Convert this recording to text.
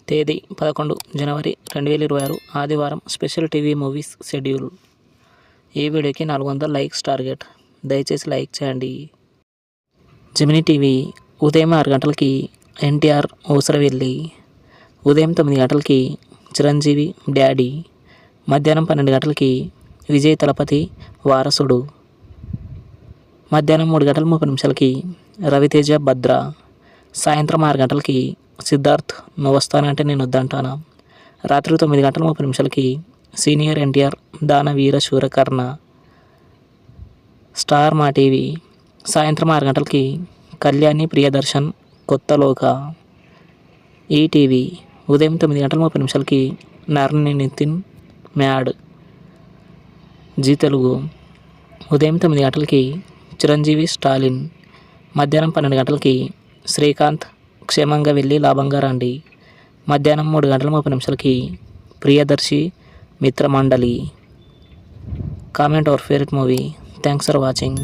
తేదీ 11 జనవరి 2026 ఆదివారం. Special TV movies schedule. ఈ వీడియోకి 400 లైక్స్ టార్గెట్. దయచేసి లైక్ చేయండి. జెమినీ టీవీ ఉదయం 6 గంటలకి ఎన్టీఆర్ ఊసరవెల్లి, ఉదయం 9 గంటలకి చిరంజీవి డాడీ, మధ్యాహ్నం 12 గంటలకి విజయ్ తలపతి వారసుడు, మధ్యాహ్నం 3 గంటల 30 నిమిషాలకి రవితేజ భద్ర, సాయంత్రం 6 గంటలకి సిద్ధార్థ్ నువ్వు వస్తానంటే నేను వద్దంటానా, రాత్రి 9 గంటల 30 నిమిషాలకి సీనియర్ ఎన్టీఆర్ దాన వీర శూరకర్ణ. స్టార్ మా టీవీ సాయంత్రం 6 గంటలకి కళ్యాణి ప్రియదర్శన్ కొత్త లోక. ఈటీవీ ఉదయం 9 గంటల 30 నిమిషాలకి నర్ని నితిన్ మ్యాడ్. జీ తెలుగు ఉదయం 9 గంటలకి చిరంజీవి స్టాలిన్, మధ్యాహ్నం 12 గంటలకి శ్రీకాంత్ క్షేమంగా వెళ్ళి లాభంగా రండి, మధ్యాహ్నం 3 గంటల 30 నిమిషాలకి Priyadarshi Mitramandali. Comment our favourite movie. Thanks for watching.